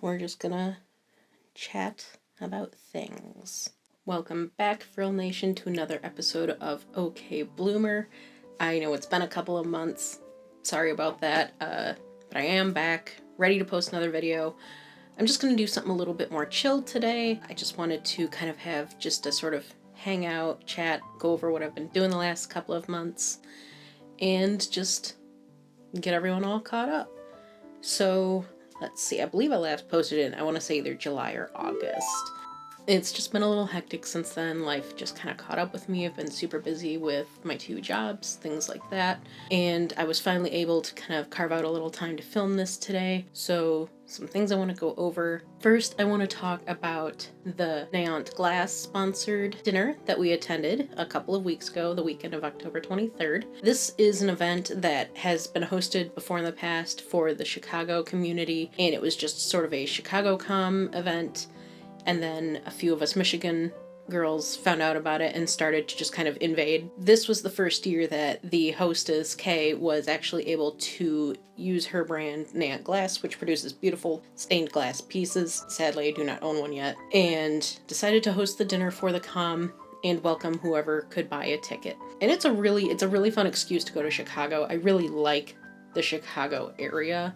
we're just gonna chat about things. Welcome back, Frill Nation, to another episode of OK Bloomer. I know it's been a couple of months. Sorry about that, but I am back, ready to post another video. I'm just gonna do something a little bit more chill today. I just wanted to kind of have just a sort of hang out, chat, go over what I've been doing the last couple of months, and just get everyone all caught up. So, let's see, I believe I last posted it, I want to say either July or August. It's just been a little hectic since then. Life just kind of caught up with me. I've been super busy with my 2 jobs, things like that. And I was finally able to kind of carve out a little time to film this today. So some things I want to go over. First, I want to talk about the Nayant Glass sponsored dinner that we attended a couple of weeks ago, the weekend of October 23rd. This is an event that has been hosted before in the past for the Chicago community, and it was just sort of a ChicagoCom event. And then a few of us Michigan girls found out about it and started to just kind of invade. This was the first year that the hostess, Kay, was actually able to use her brand, Nayant Glass, which produces beautiful stained glass pieces. Sadly, I do not own one yet. And decided to host the dinner for the com and welcome whoever could buy a ticket. And it's a really fun excuse to go to Chicago. I really like the Chicago area,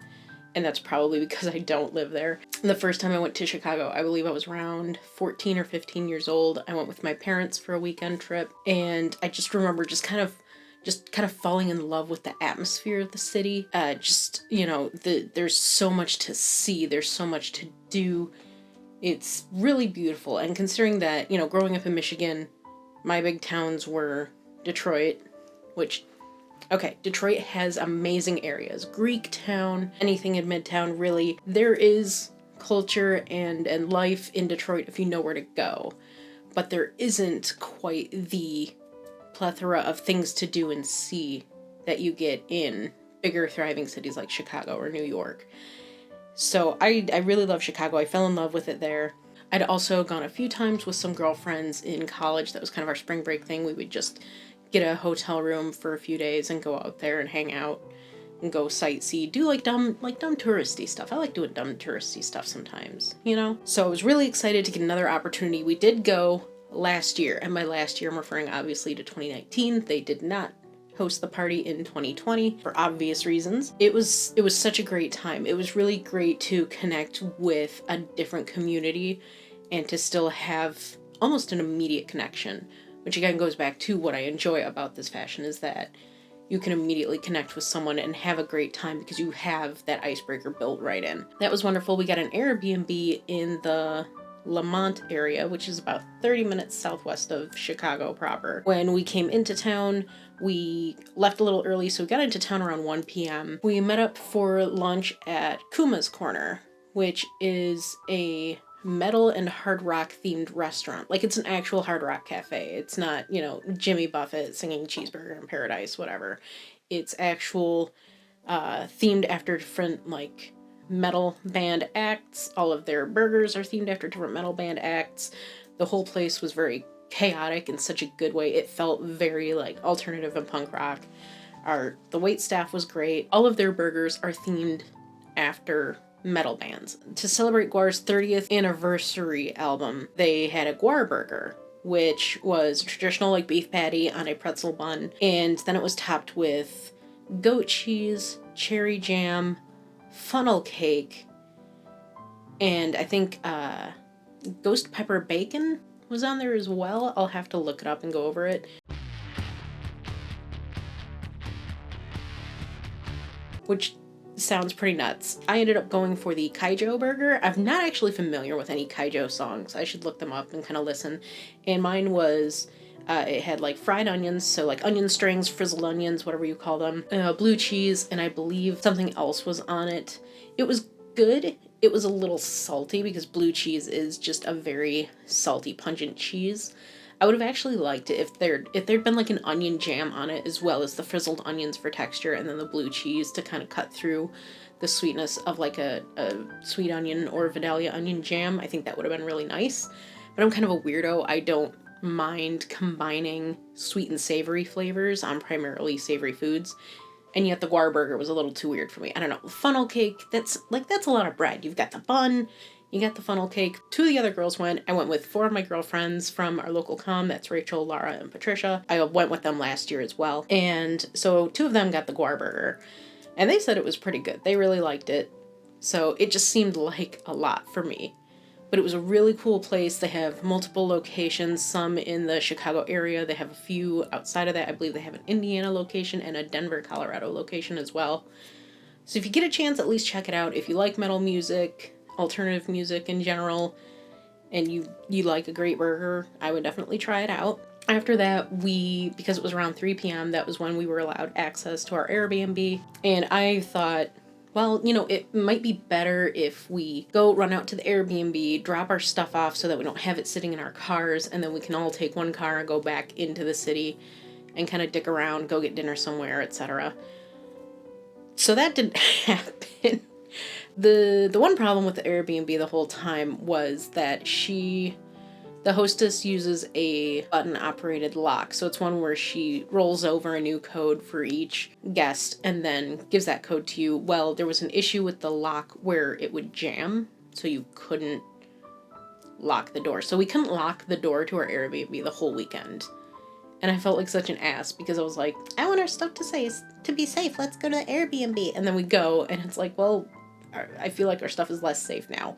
and that's probably because I don't live there. The first time I went to Chicago, I believe I was around 14 or 15 years old. I went with my parents for a weekend trip, and I just remember just kind of falling in love with the atmosphere of the city. There's so much to see, there's so much to do. It's really beautiful, and considering that, growing up in Michigan, my big towns were Detroit, which, okay, Detroit has amazing areas. Greektown, anything in Midtown, really. There is culture and life in Detroit if you know where to go. But there isn't quite the plethora of things to do and see that you get in bigger, thriving cities like Chicago or New York. So I really love Chicago. I fell in love with it there. I'd also gone a few times with some girlfriends in college. That was kind of our spring break thing. We would just get a hotel room for a few days and go out there and hang out and go sightsee, do dumb touristy stuff. I like doing dumb touristy stuff sometimes, So I was really excited to get another opportunity. We did go last year, and by last year I'm referring obviously to 2019. They did not host the party in 2020 for obvious reasons. It was such a great time. It was really great to connect with a different community and to still have almost an immediate connection, which again goes back to what I enjoy about this fashion, is that you can immediately connect with someone and have a great time because you have that icebreaker built right in. That was wonderful. We got an Airbnb in the Lamont area, which is about 30 minutes southwest of Chicago proper. When we came into town, we left a little early, so we got into town around 1 p.m. We met up for lunch at Kuma's Corner, which is a metal and hard rock themed restaurant. It's an actual hard rock cafe. It's not, Jimmy Buffett singing Cheeseburger in Paradise, whatever. It's actual themed after different metal band acts. All of their burgers are themed after different metal band acts. The whole place was very chaotic in such a good way. It felt very alternative and punk rock. The wait staff was great. All of their burgers are themed after metal bands. To celebrate Guar's 30th anniversary album, they had a Guar burger, which was a traditional beef patty on a pretzel bun, and then it was topped with goat cheese, cherry jam, funnel cake, and I think ghost pepper bacon was on there as well. I'll have to look it up and go over it. Which sounds pretty nuts. I ended up going for the Kaijo burger. I'm not actually familiar with any Kaijo songs. I should look them up and kind of listen. And mine was, it had fried onions, so onion strings, frizzled onions, whatever you call them, blue cheese, and I believe something else was on it. It was good. It was a little salty because blue cheese is just a very salty, pungent cheese. I would have actually liked it if there'd been an onion jam on it, as well as the frizzled onions for texture, and then the blue cheese to kind of cut through the sweetness of a sweet onion or Vidalia onion jam. I think that would have been really nice. But I'm kind of a weirdo. I don't mind combining sweet and savory flavors on primarily savory foods. And yet the guar burger was a little too weird for me. I don't know. Funnel cake, that's a lot of bread. You've got the bun, you got the funnel cake. 2 of the other girls went. I went with 4 of my girlfriends from our local comm. That's Rachel, Laura, and Patricia. I went with them last year as well. And so 2 of them got the guar burger. And they said it was pretty good. They really liked it. So it just seemed like a lot for me. But it was a really cool place. They have multiple locations, some in the Chicago area. They have a few outside of that. I believe they have an Indiana location and a Denver, Colorado location as well. So if you get a chance, at least check it out. If you like metal music, alternative music in general, and you like a great burger, I would definitely try it out. After that, because it was around 3 p.m., that was when we were allowed access to our Airbnb. And I thought, well, it might be better if we go run out to the Airbnb, drop our stuff off so that we don't have it sitting in our cars, and then we can all take one car and go back into the city and kind of dick around, go get dinner somewhere, etc. So that didn't happen. The one problem with the Airbnb the whole time was that the hostess uses a button-operated lock. So it's one where she rolls over a new code for each guest and then gives that code to you. Well, there was an issue with the lock where it would jam, so you couldn't lock the door. So we couldn't lock the door to our Airbnb the whole weekend. And I felt like such an ass because I was like, I want our stuff to be safe. Let's go to the Airbnb. And then we go, and it's like, well, I feel like our stuff is less safe now.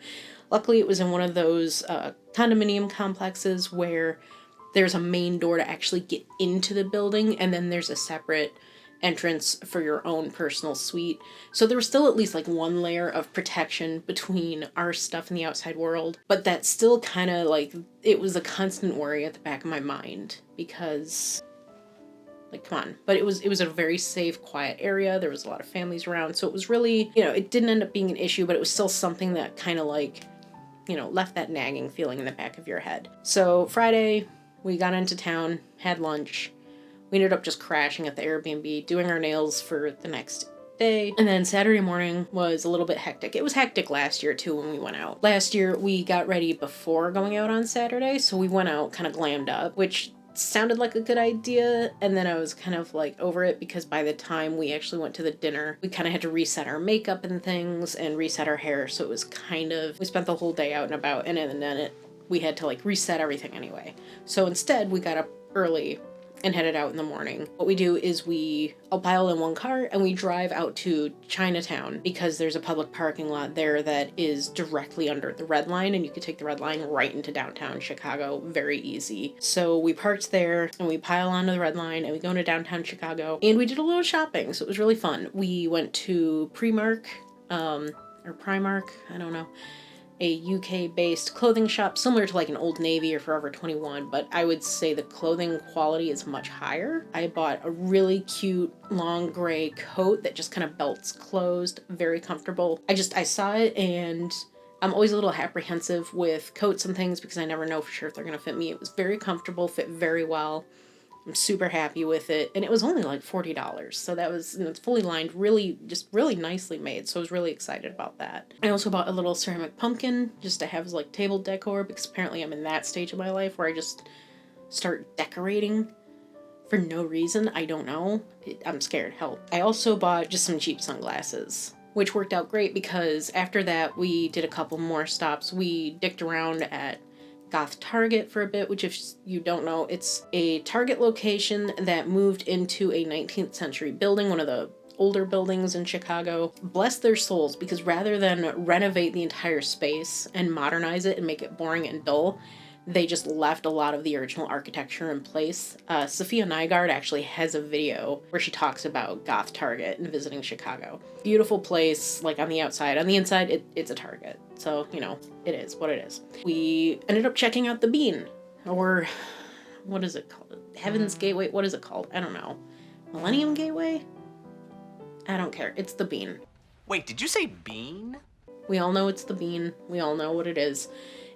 Luckily, it was in one of those condominium complexes where there's a main door to actually get into the building, and then there's a separate entrance for your own personal suite. So there was still at least like one layer of protection between our stuff and the outside world, but that still kind of like, it was a constant worry at the back of my mind because, like, come on. But it was a very safe, quiet area. There was a lot of families around. So it was really, it didn't end up being an issue, but it was still something that kind of like, left that nagging feeling in the back of your head. So Friday, we got into town, had lunch. We ended up just crashing at the Airbnb, doing our nails for the next day. And then Saturday morning was a little bit hectic. It was hectic last year too when we went out. Last year we got ready before going out on Saturday, so we went out kind of glammed up, which sounded like a good idea, and then I was kind of like over it because by the time we actually went to the dinner, we kind of had to reset our makeup and things and reset our hair, so it was we spent the whole day out and about, and then we had to like reset everything anyway. So instead, we got up early and headed out in the morning. What we do is I'll pile in one car and we drive out to Chinatown because there's a public parking lot there that is directly under the red line, and you could take the red line right into downtown Chicago very easy. So we parked there and we pile onto the red line and we go into downtown Chicago and we did a little shopping. So it was really fun. We went to Primark, I don't know, a UK-based clothing shop similar to like an Old Navy or Forever 21, but I would say the clothing quality is much higher. I bought a really cute long gray coat that just kind of belts closed, very comfortable. I saw it, and I'm always a little apprehensive with coats and things because I never know for sure if they're going to fit me. It was very comfortable, fit very well. I'm super happy with it, and it was only like $40, so that was, it's fully lined, really nicely made, so I was really excited about that. I also bought a little ceramic pumpkin just to have as like table decor because apparently I'm in that stage of my life where I just start decorating for no reason. I don't know. I'm scared. Hell. I also bought just some cheap sunglasses, which worked out great because after that we did a couple more stops. We dicked around at Goth Target for a bit, which if you don't know, it's a Target location that moved into a 19th century building, one of the older buildings in Chicago. Bless their souls, because rather than renovate the entire space and modernize it and make it boring and dull, they just left a lot of the original architecture in place. Sophia Nygaard actually has a video where she talks about Goth Target and visiting Chicago. Beautiful place, like on the outside. On the inside, it's a Target. So, it is what it is. We ended up checking out the Bean, or what is it called? Heaven's Gateway? What is it called? I don't know. Millennium Gateway? I don't care. It's the Bean. Wait, did you say Bean? We all know it's the Bean. We all know what it is.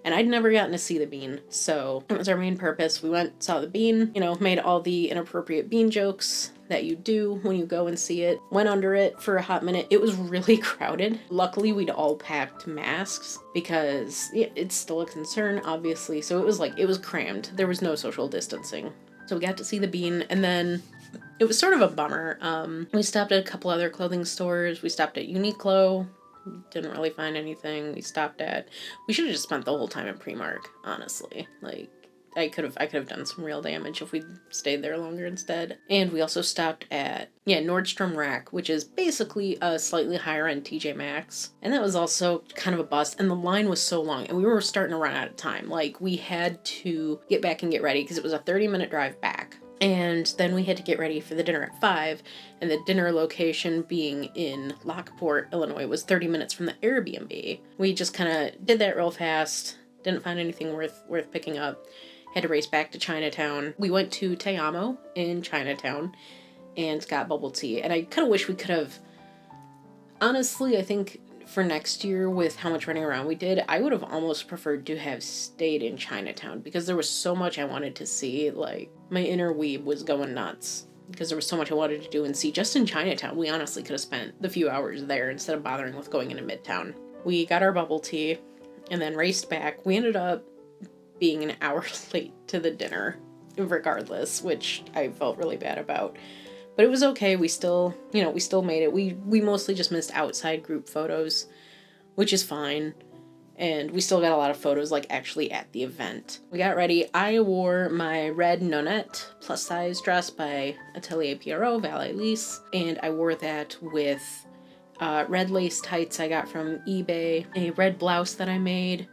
And I'd never gotten to see the Bean, so it was our main purpose. We went, saw the Bean, made all the inappropriate Bean jokes that you do when you go and see it. Went under it for a hot minute. It was really crowded. Luckily, we'd all packed masks because it's still a concern, obviously. So it was crammed. There was no social distancing. So we got to see the Bean, and then it was sort of a bummer. We stopped at a couple other clothing stores. We stopped at Uniqlo. Didn't really find anything. We should have just spent the whole time at Primark, honestly. Like, I could have done some real damage if we stayed there longer instead. And we also stopped at, Nordstrom Rack, which is basically a slightly higher end TJ Maxx. And that was also kind of a bust. And the line was so long and we were starting to run out of time. Like, we had to get back and get ready because it was a 30-minute drive back. And then we had to get ready for the dinner at 5, and the dinner location being in Lockport, Illinois, was 30 minutes from the Airbnb. We just kind of did that real fast, didn't find anything worth picking up, had to race back to Chinatown. We went to Te Amo in Chinatown and got bubble tea, and I kind of wish we could have, honestly, I think for next year with how much running around we did, I would have almost preferred to have stayed in Chinatown because there was so much I wanted to see. Like, my inner weeb was going nuts because there was so much I wanted to do and see just in Chinatown. We honestly could have spent the few hours there instead of bothering with going into Midtown. We got our bubble tea and then raced back. We ended up being an hour late to the dinner regardless, which I felt really bad about. But it was okay. We still made it. We mostly just missed outside group photos, which is fine. And we still got a lot of photos, like, actually at the event. We got ready. I wore my red nonette plus size dress by Atelier Pierrot, Valet Lys. And I wore that with red lace tights I got from eBay, a red blouse that I made,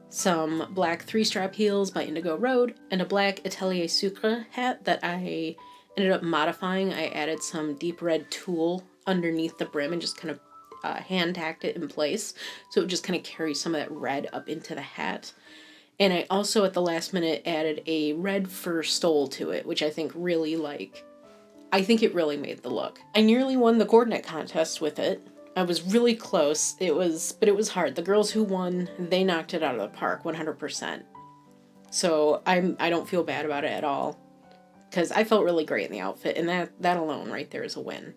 some black 3-strap heels by Indigo Road, and a black Atelier Sucre hat that I ended up modifying. I added some deep red tulle underneath the brim and just kind of hand tacked it in place, so it would just kind of carry some of that red up into the hat. And I also at the last minute added a red fur stole to it, which I think really it really made the look. I nearly won the coordinate contest with it. I was really close. But it was hard. The girls who won, they knocked it out of the park 100%. So I don't feel bad about it at all, because I felt really great in the outfit, and that alone right there is a win.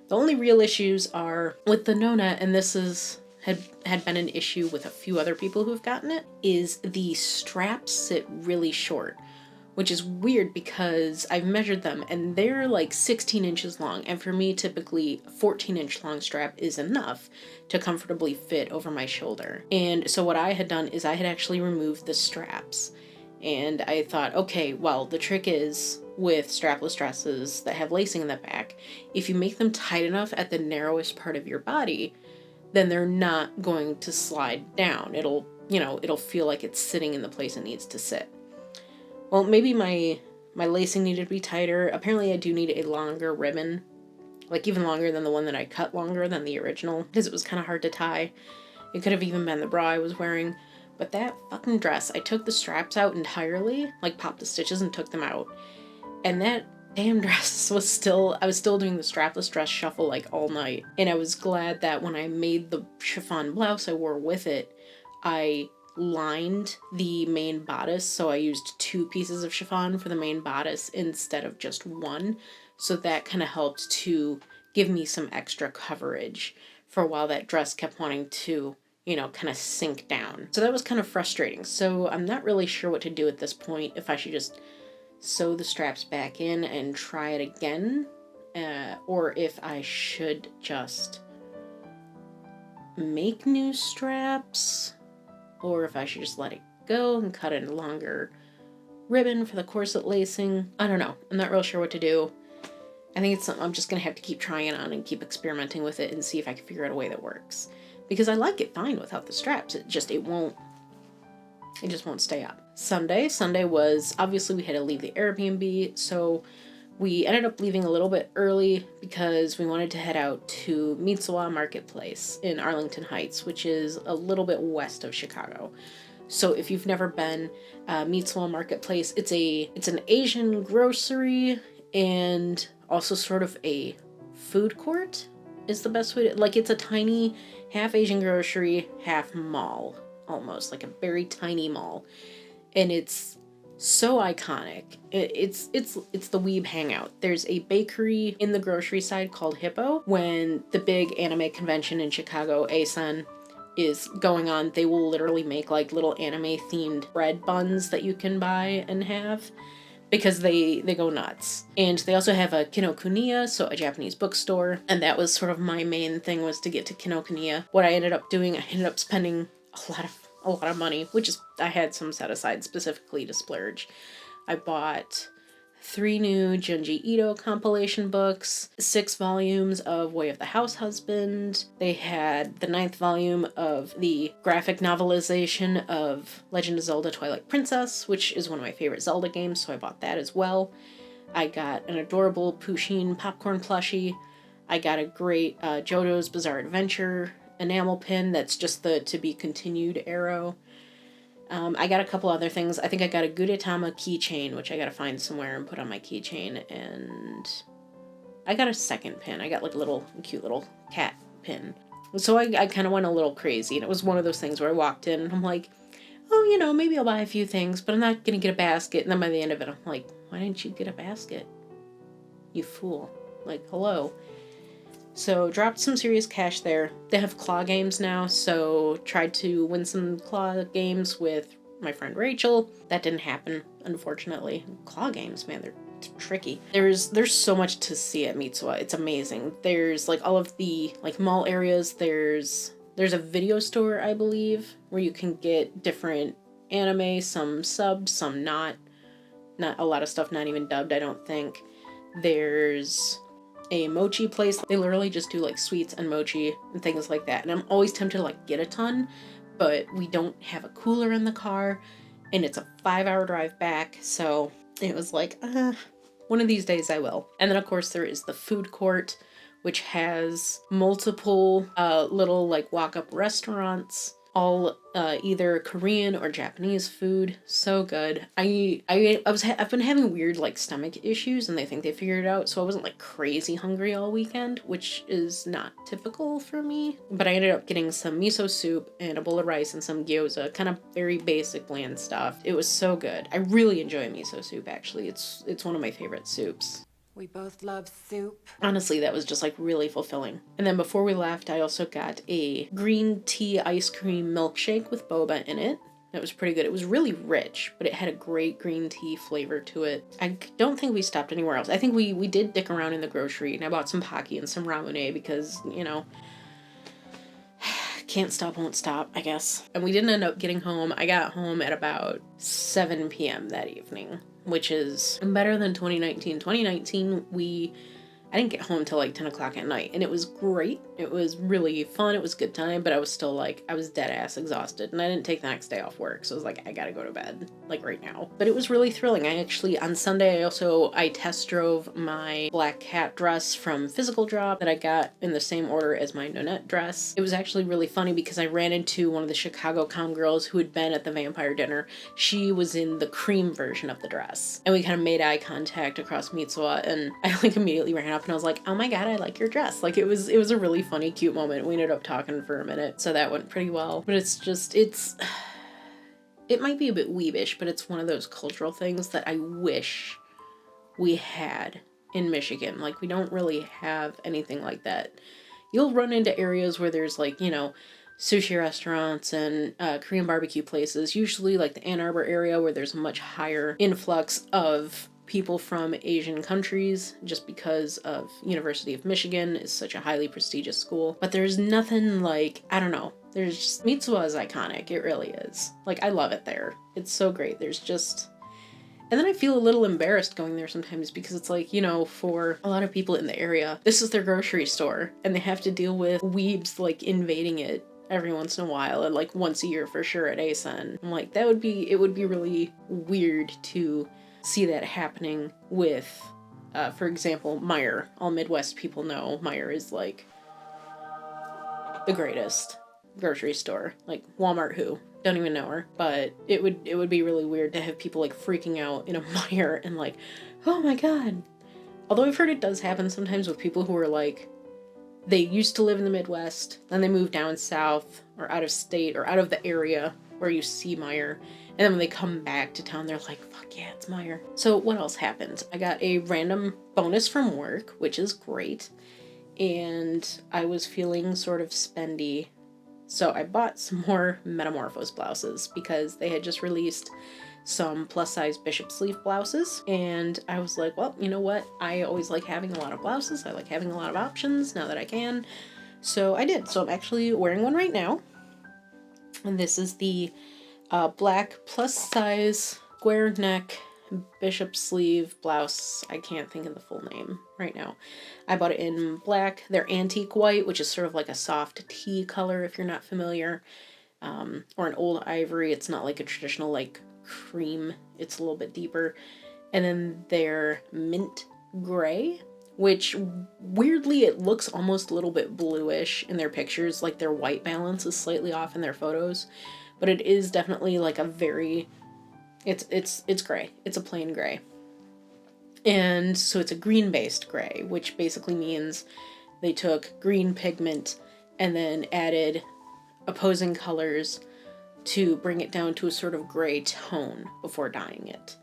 The only real issues are with the Nona, and this had been an issue with a few other people who've gotten it, is the straps sit really short, which is weird because I've measured them and they're like 16 inches long, and for me typically a 14-inch long strap is enough to comfortably fit over my shoulder. And so what I had done is I had actually removed the straps, and I thought, okay, well, the trick is with strapless dresses that have lacing in the back, if you make them tight enough at the narrowest part of your body, then they're not going to slide down. It'll feel like it's sitting in the place it needs to sit. Well, maybe my lacing needed to be tighter. Apparently I do need a longer ribbon, like even longer than the one that I cut longer than the original, because it was kind of hard to tie. It could have even been the bra I was wearing. But that fucking dress, I took the straps out entirely, like popped the stitches and took them out. And that damn dress I was still doing the strapless dress shuffle like all night. And I was glad that when I made the chiffon blouse I wore with it, I lined the main bodice. So I used 2 pieces of chiffon for the main bodice instead of just one. So that kind of helped to give me some extra coverage for a while that dress kept wanting to, kind of sink down. So that was kind of frustrating. So I'm not really sure what to do at this point, if I should just sew the straps back in and try it again, or if I should just make new straps, or if I should just let it go and cut in a longer ribbon for the corset lacing. I don't know. I'm not real sure what to do. I think it's something I'm just going to have to keep trying it on and keep experimenting with it and see if I can figure out a way that works. Because I like it fine without the straps. It just won't stay up. Sunday was, obviously we had to leave the Airbnb, so we ended up leaving a little bit early because we wanted to head out to Mitsuwa Marketplace in Arlington Heights, which is a little bit west of Chicago. So if you've never been, Mitsuwa Marketplace, it's an Asian grocery and also sort of a food court is the best way to, like, it's a tiny half Asian grocery, half mall, almost like a very tiny mall. And it's so iconic. It's the weeb hangout. There's a bakery in the grocery side called Hippo. When the big anime convention in Chicago, ASUN, is going on, they will literally make like little anime themed bread buns that you can buy and have. because they go nuts. And they also have a Kinokuniya, so a Japanese bookstore, and that was sort of my main thing, was to get to Kinokuniya. What I ended up doing, I ended up spending a lot of money, which is, I had some set aside specifically to splurge. I bought 3 new Junji Ito compilation books, 6 volumes of Way of the House Husband. They had the 9th volume of the graphic novelization of Legend of Zelda Twilight Princess, which is one of my favorite Zelda games, so I bought that as well. I got an adorable Pusheen popcorn plushie. I got a great JoJo's Bizarre Adventure enamel pin that's just the to be continued arrow. I got a couple other things. I think I got a Gudetama keychain, which I gotta find somewhere and put on my keychain, and I got a second pin. I got like a cute little cat pin. So I kind of went a little crazy, and it was one of those things where I walked in and I'm like, oh, maybe I'll buy a few things, but I'm not gonna get a basket. And then by the end of it, I'm like, why didn't you get a basket? You fool. Like, hello. So dropped some serious cash there. They have claw games now, so tried to win some claw games with my friend Rachel. That didn't happen, unfortunately. Claw games, man, they're tricky. There's so much to see at Mitsuwa. It's amazing. There's like all of the like mall areas. There's a video store, I believe, where you can get different anime, some subbed, some not. Not a lot of stuff not even dubbed, I don't think. There's a mochi place. They literally just do like sweets and mochi and things like that. And I'm always tempted to like get a ton, but we don't have a cooler in the car and it's a 5-hour drive back. So it was like, one of these days I will. And then of course there is the food court, which has multiple little like walk-up restaurants, all either Korean or Japanese food. So good. I've been having weird like stomach issues, and they think they figured it out, so I wasn't like crazy hungry all weekend, which is not typical for me. But I ended up getting some miso soup and a bowl of rice and some gyoza, kind of very basic bland stuff. It was so good. I really enjoy miso soup, actually. It's one of my favorite soups. We both love soup. Honestly, that was just like really fulfilling. And then before we left, I also got a green tea ice cream milkshake with boba in it. That was pretty good. It was really rich, but it had a great green tea flavor to it. I don't think we stopped anywhere else. I think we did dick around in the grocery, and I bought some Pocky and some ramen because, can't stop, won't stop, I guess. And we didn't end up getting home. I got home at about 7 p.m. that evening, which is better than 2019. 2019, I didn't get home till like 10 o'clock at night, and it was great. It was really fun. It was a good time, but I was still like, I was dead ass exhausted, and I didn't take the next day off work, so I was like, I gotta go to bed, like right now. But it was really thrilling. I actually, on Sunday, I test drove my black cat dress from Physical Drop that I got in the same order as my Nonette dress. It was actually really funny because I ran into one of the Chicago com girls who had been at the vampire dinner. She was in the cream version of the dress, and we kind of made eye contact across Mitsuwa, and I like immediately ran up and I was like, oh my god, I like your dress. Like, it was a really funny, cute moment. We ended up talking for a minute, so that went pretty well. But it might be a bit weebish, but it's one of those cultural things that I wish we had in Michigan. Like, we don't really have anything like that. You'll run into areas where there's like, sushi restaurants and Korean barbecue places, usually like the Ann Arbor area where there's a much higher influx of people from Asian countries, just because of University of Michigan is such a highly prestigious school. But there's nothing like, I don't know, there's just, Mitsuwa is iconic, it really is. Like, I love it there. It's so great. There's just, and then I feel a little embarrassed going there sometimes because it's like, for a lot of people in the area, this is their grocery store, and they have to deal with weebs like invading it every once in a while, and like once a year for sure at ASEN. I'm like, it would be really weird to see that happening with, for example, Meijer. All Midwest people know Meijer is like the greatest grocery store. Like, Walmart who? Don't even know her. But it would be really weird to have people like freaking out in a Meijer and like, oh my god. Although I've heard it does happen sometimes with people who are like, they used to live in the Midwest, then they moved down south or out of state or out of the area where you see Meijer. And then when they come back to town, they're like, fuck yeah, it's Meijer. So what else happened? I got a random bonus from work, which is great. And I was feeling sort of spendy. So I bought some more Metamorphose blouses because they had just released some plus size bishop sleeve blouses, and I was like, well, you know what? I always like having a lot of blouses. I like having a lot of options now that I can. So I did. So I'm actually wearing one right now. And this is the black plus size square neck bishop sleeve blouse. I can't think of the full name right now. I bought it in black. They're antique white, which is sort of like a soft tea color if you're not familiar. Or an old ivory. It's not like a traditional like cream. It's a little bit deeper. And then they're mint gray, which weirdly it looks almost a little bit bluish in their pictures. Like their white balance is slightly off in their photos, but it is definitely like a very, it's gray. It's a plain gray. And so it's a green based gray, which basically means they took green pigment and then added opposing colors to bring it down to a sort of gray tone before dyeing it.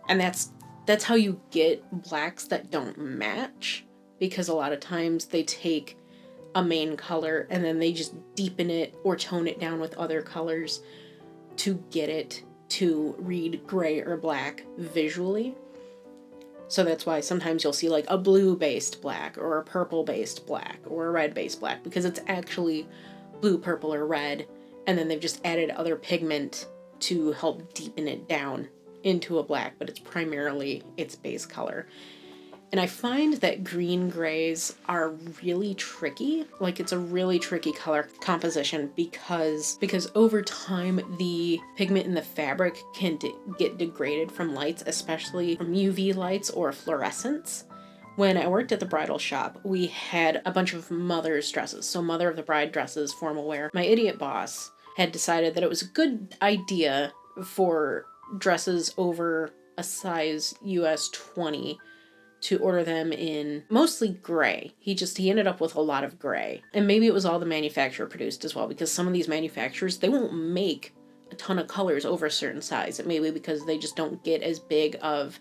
And that's how you get blacks that don't match, because a lot of times they take a main color and then they just deepen it or tone it down with other colors to get it to read gray or black visually. So that's why sometimes you'll see like a blue based black or a purple based black or a red based black, because it's actually blue, purple, or red, and then they've just added other pigment to help deepen it down into a black, but it's primarily its base color. And I find that green grays are really tricky. Like, it's a really tricky color composition because over time the pigment in the fabric can get degraded from lights, especially from UV lights or fluorescence. When I worked at the bridal shop, we had a bunch of mother's dresses, so mother of the bride dresses, formal wear. My idiot boss had decided that it was a good idea for dresses over a size US 20 to order them in mostly gray. He ended up with a lot of gray. And maybe it was all the manufacturer produced as well, because some of these manufacturers, they won't make a ton of colors over a certain size. It may be because they just don't get as big of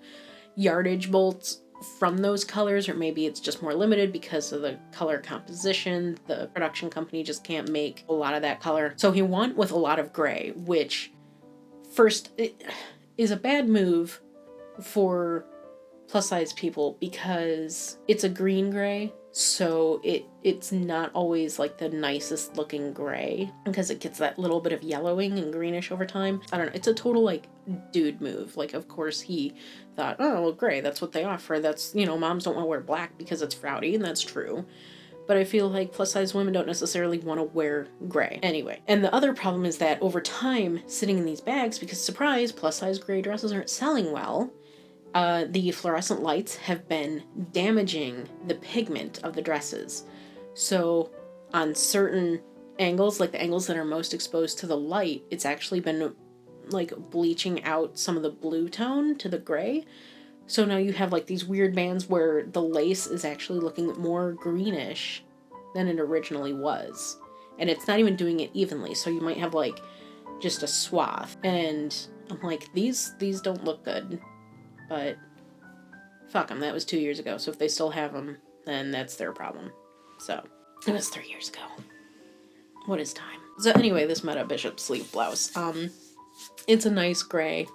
yardage bolts from those colors, or maybe it's just more limited because of the color composition. The production company just can't make a lot of that color. So he went with a lot of gray, which first it is a bad move for plus size people because it's a green gray, so it's not always like the nicest looking gray because it gets that little bit of yellowing and greenish over time. I don't know, it's a total like dude move. Like, of course he thought, oh well, gray, that's what they offer, that's, you know, moms don't want to wear black because it's frowdy, and that's true. But I feel like plus size women don't necessarily want to wear gray. Anyway, and the other problem is that over time, sitting in these bags, because surprise, plus size gray dresses aren't selling well, the fluorescent lights have been damaging the pigment of the dresses. So on certain angles, like the angles that are most exposed to the light, it's actually been like bleaching out some of the blue tone to the gray. So now you have like these weird bands where the lace is actually looking more greenish than it originally was. And it's not even doing it evenly. So you might have like just a swath. And I'm like, these don't look good. But fuck them, that was 2 years ago. So if they still have them, then that's their problem. So it was 3 years ago. What is time? So anyway, this Meta Bishop sleeve blouse. It's a nice gray.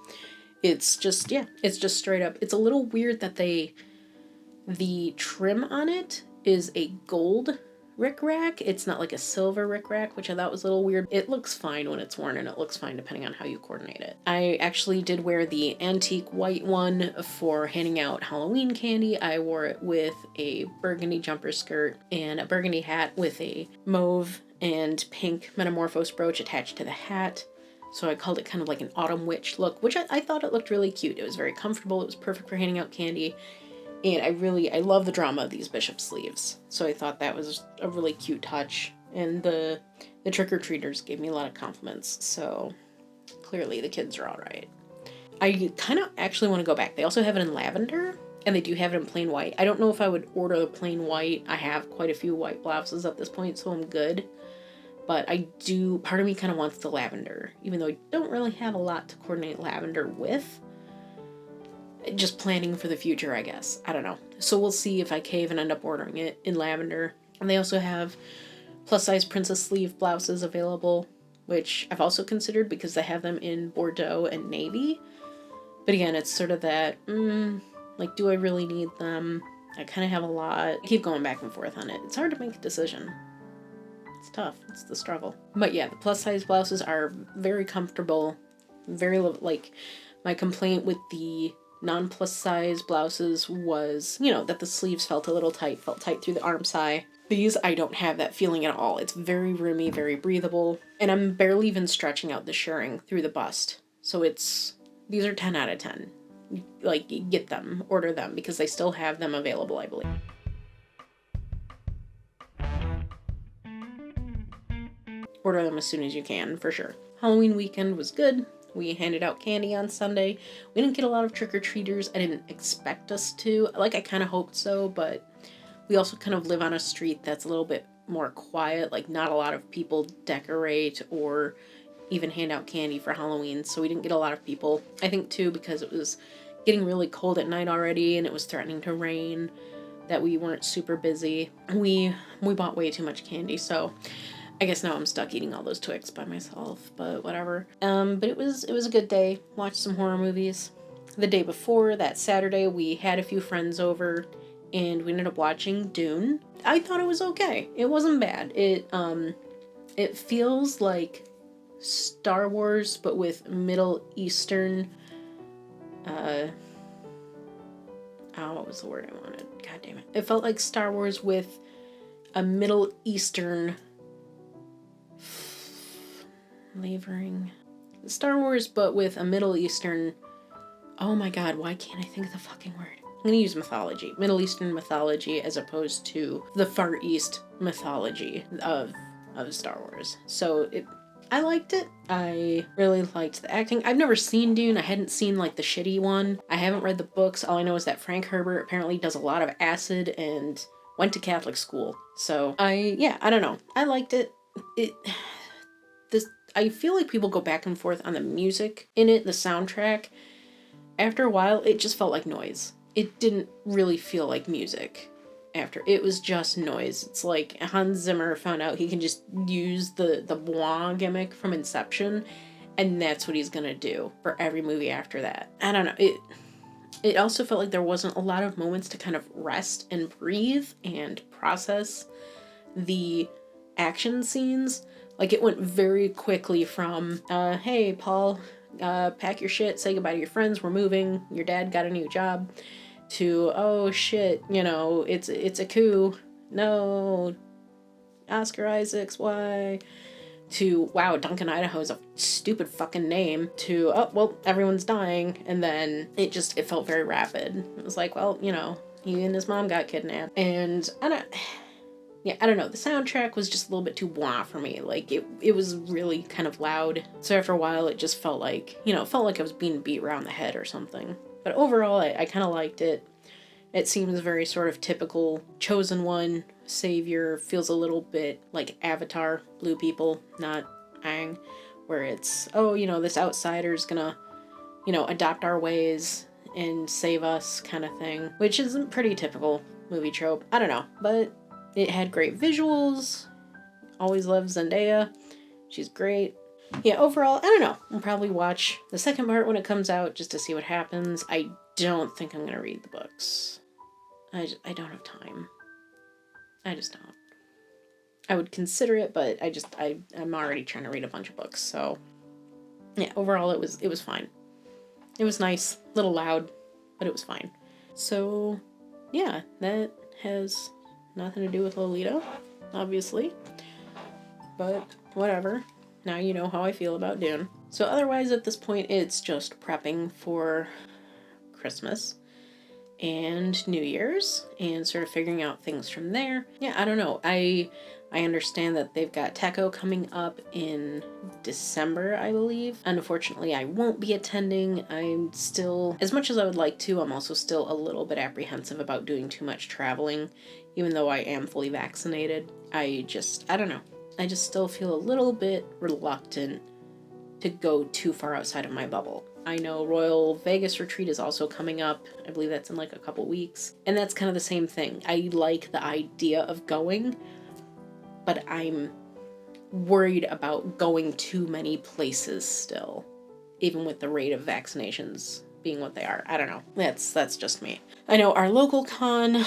It's just, yeah, it's just straight up. It's a little weird that the trim on it is a gold rickrack. It's not like a silver rickrack, which I thought was a little weird. It looks fine when it's worn, and it looks fine depending on how you coordinate it. I actually did wear the antique white one for handing out Halloween candy. I wore it with a burgundy jumper skirt and a burgundy hat with a mauve and pink metamorphose brooch attached to the hat. So I called it kind of like an autumn witch look, which I thought it looked really cute. It was very comfortable. It was perfect for handing out candy. And I love the drama of these bishop sleeves. So I thought that was a really cute touch. And the trick-or-treaters gave me a lot of compliments. So clearly the kids are all right. I kind of actually want to go back. They also have it in lavender, and they do have it in plain white. I don't know if I would order the plain white. I have quite a few white blouses at this point, so I'm good. But part of me kind of wants the lavender, even though I don't really have a lot to coordinate lavender with. Just planning for the future, I guess. I don't know. So we'll see if I cave and end up ordering it in lavender. And they also have plus size princess sleeve blouses available, which I've also considered because they have them in Bordeaux and navy. But again, it's sort of that, like, do I really need them? I kind of have a lot. I keep going back and forth on it. It's hard to make a decision. It's tough. It's the struggle. But yeah, the plus size blouses are very comfortable. Very, like, my complaint with the non-plus size blouses was, that the sleeves felt a little tight, felt tight through the arm side. These, I don't have that feeling at all. It's very roomy, very breathable, and I'm barely even stretching out the shirring through the bust. So these are 10 out of 10. Like, get them, order them, because they still have them available, I believe. Order them as soon as you can, for sure. Halloween weekend was good. We handed out candy on Sunday. We didn't get a lot of trick-or-treaters. I didn't expect us to. Like, I kind of hoped so, but we also kind of live on a street that's a little bit more quiet. Like, not a lot of people decorate or even hand out candy for Halloween, so we didn't get a lot of people. I think, too, because it was getting really cold at night already and it was threatening to rain, that we weren't super busy. We bought way too much candy, so I guess now I'm stuck eating all those Twix by myself, but whatever. But it was a good day. Watched some horror movies. The day before, that Saturday, we had a few friends over, and we ended up watching Dune. I thought it was okay. It wasn't bad. It feels like Star Wars, but with Middle Eastern, what was the word I wanted? God damn it. It felt like Star Wars with a Middle Eastern flavoring. Star Wars, but with a Middle Eastern... Oh my god, why can't I think of the fucking word? I'm gonna use mythology. Middle Eastern mythology as opposed to the Far East mythology of Star Wars. So I liked it. I really liked the acting. I've never seen Dune. I hadn't seen, like, the shitty one. I haven't read the books. All I know is that Frank Herbert apparently does a lot of acid and went to Catholic school. So, I don't know. I liked it. I feel like people go back and forth on the music in it, the soundtrack. After a while, it just felt like noise. It didn't really feel like music. After it was just noise. It's like Hans Zimmer found out he can just use the blah gimmick from Inception, and that's what he's gonna do for every movie after that. I don't know. It also felt like there wasn't a lot of moments to kind of rest and breathe and process the action scenes. Like, it went very quickly from, hey, Paul, pack your shit, say goodbye to your friends, we're moving, your dad got a new job, to, oh shit, it's a coup, no, Oscar Isaacs, why, to, wow, Duncan, Idaho is a stupid fucking name, to, oh, well, everyone's dying, and then it felt very rapid. It was like, well, he and his mom got kidnapped, and I don't know, the soundtrack was just a little bit too blah for me. Like, it was really kind of loud. So after a while, it just felt like, I was being beat around the head or something. But overall, I kind of liked it. It seems very sort of typical chosen one, savior, feels a little bit like Avatar, Blue People, not Aang, where it's, oh, this outsider's gonna, adopt our ways and save us kind of thing, which is a pretty typical movie trope. I don't know, but it had great visuals. Always loved Zendaya. She's great. Yeah, overall, I don't know. I'll probably watch the second part when it comes out just to see what happens. I don't think I'm going to read the books. I don't have time. I just don't. I would consider it, but I'm already trying to read a bunch of books, so yeah, overall it was fine. It was nice, a little loud, but it was fine. So yeah, that has nothing to do with Lolita, obviously, but whatever. Now you know how I feel about Dune. So otherwise at this point it's just prepping for Christmas and New Year's and sort of figuring out things from there. Yeah, I don't know. I understand that they've got Techo coming up in December, I believe. Unfortunately, I won't be attending. I'm still, as much as I would like to, I'm also still a little bit apprehensive about doing too much traveling, even though I am fully vaccinated. I don't know. I just still feel a little bit reluctant to go too far outside of my bubble. I know Royal Vegas Retreat is also coming up. I believe that's in like a couple weeks. And that's kind of the same thing. I like the idea of going, but I'm worried about going too many places still, even with the rate of vaccinations being what they are. I don't know. That's just me. I know our local con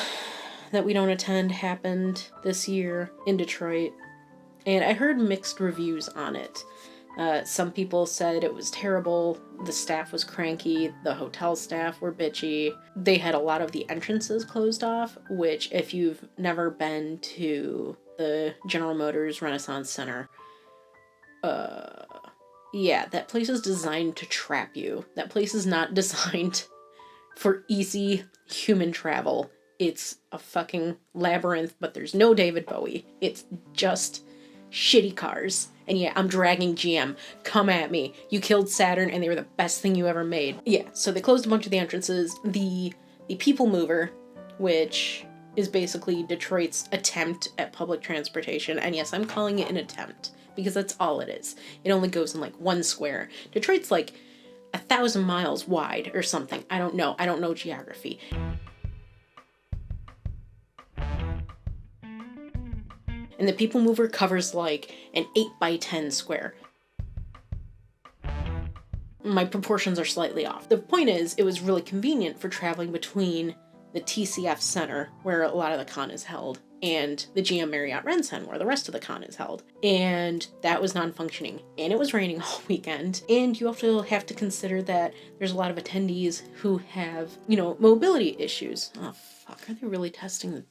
that we don't attend happened this year in Detroit, and I heard mixed reviews on it. Some people said it was terrible, the staff was cranky, the hotel staff were bitchy, they had a lot of the entrances closed off, which if you've never been to the General Motors Renaissance Center, yeah, that place is designed to trap you. That place is not designed for easy human travel. It's a fucking labyrinth, but there's no David Bowie. It's just shitty cars. And yeah, I'm dragging GM. Come at me. You killed Saturn and they were the best thing you ever made. Yeah, so they closed a bunch of the entrances. The People Mover, which is basically Detroit's attempt at public transportation. And yes, I'm calling it an attempt because that's all it is. It only goes in like one square. Detroit's like 1,000 miles wide or something. I don't know. I don't know geography. And the People Mover covers like an 8x10 square. My proportions are slightly off. The point is, it was really convenient for traveling between the TCF Center, where a lot of the con is held, and the GM Marriott RenCen, where the rest of the con is held. And that was non-functioning. And it was raining all weekend. And you also have to consider that there's a lot of attendees who have, mobility issues. Oh, fuck. Are they really testing the...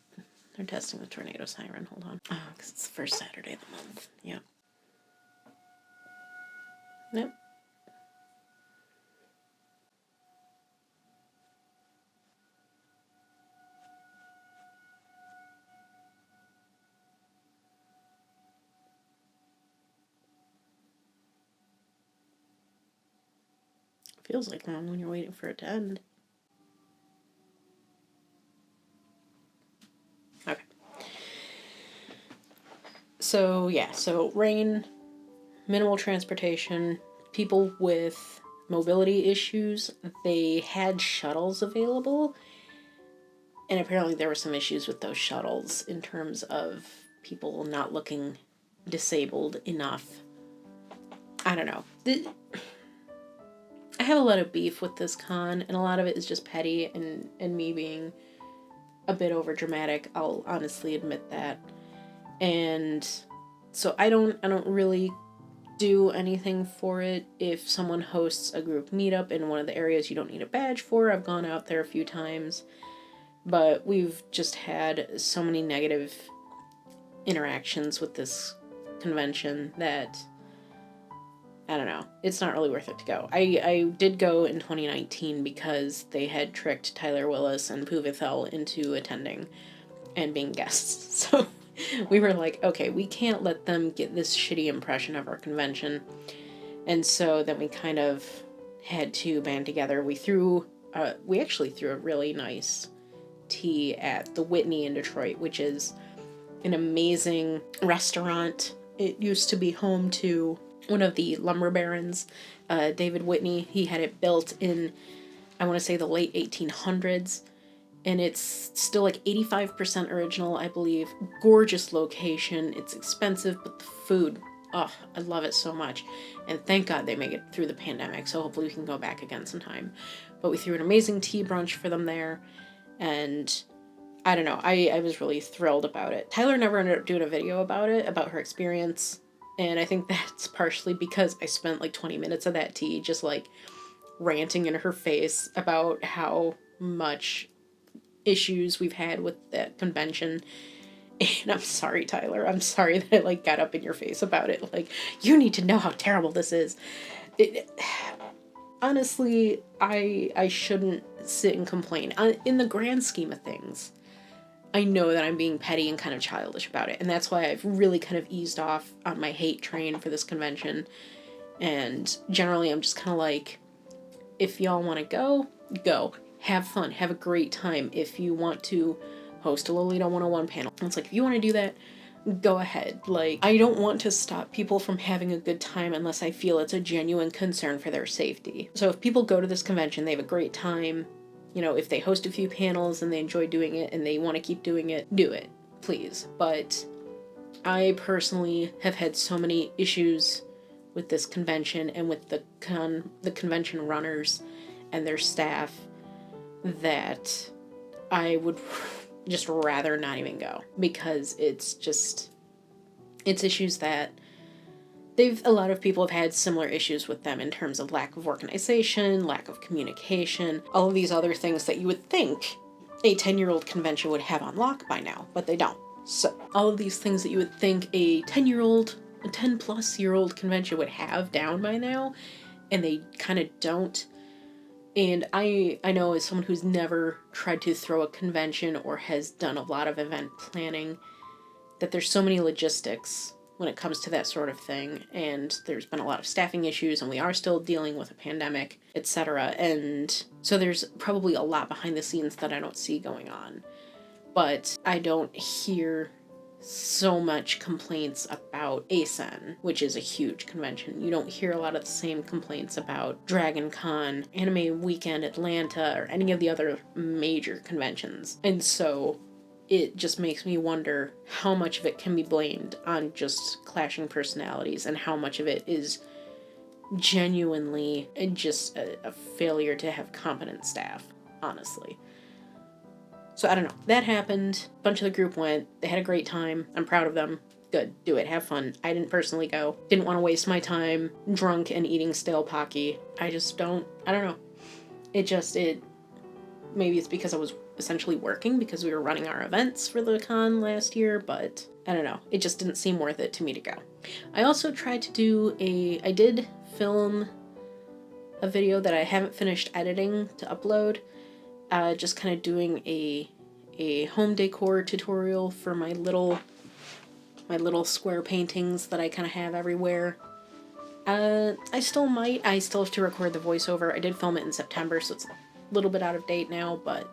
They're testing the tornado siren. Hold on. Oh, because it's the first Saturday of the month. Yep. Yep. Feels like long when you're waiting for it to end. Okay. So, yeah. So, rain, minimal transportation, people with mobility issues, they had shuttles available. And apparently there were some issues with those shuttles in terms of people not looking disabled enough. I don't know. I have a lot of beef with this con, and a lot of it is just petty and me being a bit over dramatic. I'll honestly admit that. And so I don't really do anything for it. If someone hosts a group meetup in one of the areas you don't need a badge for, I've gone out there a few times. But we've just had so many negative interactions with this convention that, I don't know, it's not really worth it to go. I did go in 2019 because they had tricked Tyler Willis and Puvithel into attending and being guests. So we were like, okay, we can't let them get this shitty impression of our convention. And so then we kind of had to band together. We actually threw a really nice tea at the Whitney in Detroit, which is an amazing restaurant. It used to be home to one of the lumber barons, David Whitney. He had it built in, I want to say, the late 1800s, and it's still like 85% original, I believe. Gorgeous location. It's expensive, but the food, oh, I love it so much. And thank God they made it through the pandemic, so hopefully we can go back again sometime. But we threw an amazing tea brunch for them there, and I don't know, I was really thrilled about it. Tyler never ended up doing a video about it, about her experience, and I think that's partially because I spent like 20 minutes of that tea just like ranting in her face about how much issues we've had with that convention. And I'm sorry, Tyler. I'm sorry that I like got up in your face about it. Like, you need to know how terrible this is. Honestly, I shouldn't sit and complain. In the grand scheme of things, I know that I'm being petty and kind of childish about it. And that's why I've really kind of eased off on my hate train for this convention. And generally, I'm just kind of like, if y'all want to go, go. Have fun. Have a great time. If you want to host a Lolita 101 panel, it's like, if you want to do that, go ahead. Like, I don't want to stop people from having a good time unless I feel it's a genuine concern for their safety. So if people go to this convention, they have a great time, if they host a few panels and they enjoy doing it and they want to keep doing it, do it, please. But I personally have had so many issues with this convention and with the convention runners and their staff that I would just rather not even go, because it's issues that a lot of people have had similar issues with them in terms of lack of organization, lack of communication, all of these other things that you would think a 10-year-old convention would have on lock by now, but they don't. So all of these things that you would think a 10-plus-year-old convention would have down by now, and they kind of don't. And I know, as someone who's never tried to throw a convention or has done a lot of event planning, that there's so many logistics when it comes to that sort of thing, and there's been a lot of staffing issues, and we are still dealing with a pandemic, etc. And so there's probably a lot behind the scenes that I don't see going on. But I don't hear so much complaints about ASEN, which is a huge convention. You don't hear a lot of the same complaints about Dragon Con, Anime Weekend Atlanta, or any of the other major conventions. And so it just makes me wonder how much of it can be blamed on just clashing personalities, and how much of it is genuinely just a failure to have competent staff, honestly. So I don't know. That happened. A bunch of the group went. They had a great time. I'm proud of them. Good. Do it. Have fun. I didn't personally go. Didn't want to waste my time drunk and eating stale Pocky. I don't know. Maybe it's because I was essentially working, because we were running our events for the con last year, but I don't know. It just didn't seem worth it to me to go. I also tried to I did film a video that I haven't finished editing to upload. Just kind of doing a home decor tutorial for my little square paintings that I kind of have everywhere. I still have to record the voiceover. I did film it in September, so it's a little bit out of date now, but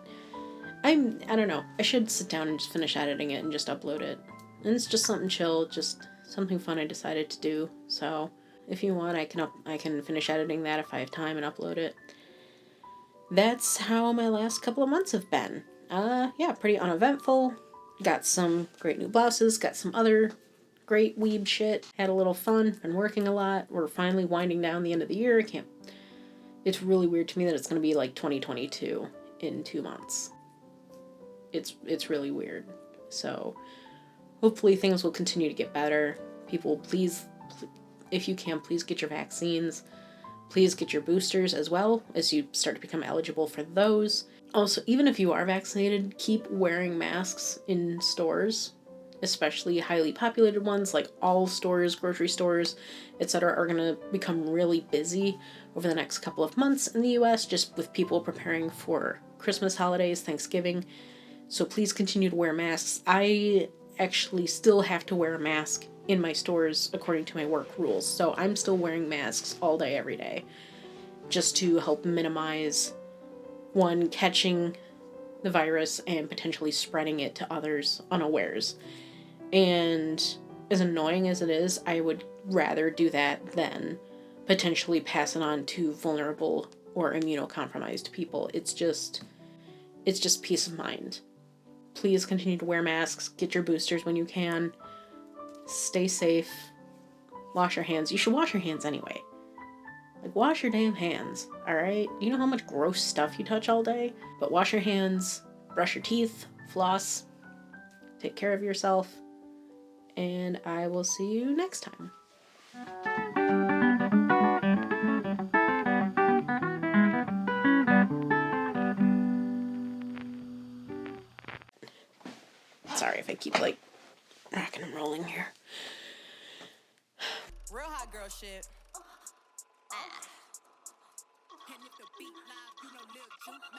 I don't know. I should sit down and just finish editing it and just upload it. And it's just something chill, just something fun I decided to do. So if you want, I can finish editing that if I have time and upload it. That's how my last couple of months have been. Yeah, pretty uneventful. Got some great new blouses, got some other great weeb shit. Had a little fun, been working a lot. We're finally winding down the end of the year. It's really weird to me that it's going to be like 2022 in 2 months. It's really weird. So hopefully things will continue to get better. People, please, if you can, please get your vaccines. Please get your boosters as well, as you start to become eligible for those. Also, even if you are vaccinated, keep wearing masks in stores, especially highly populated ones, like all stores, grocery stores, etc. are going to become really busy over the next couple of months in the US, just with people preparing for Christmas holidays, Thanksgiving. So please continue to wear masks. I actually still have to wear a mask in my stores according to my work rules, so I'm still wearing masks all day, every day, just to help minimize, one, catching the virus and potentially spreading it to others unawares. And as annoying as it is, I would rather do that than potentially pass it on to vulnerable or immunocompromised people. It's just peace of mind. Please continue to wear masks, get your boosters when you can, stay safe, wash your hands. You should wash your hands anyway. Like, wash your damn hands, alright? You know how much gross stuff you touch all day? But wash your hands, brush your teeth, floss, take care of yourself, and I will see you next time. Sorry if I keep, rocking and rolling here. Real hot girl shit. And if the beat live, you know Lil Juke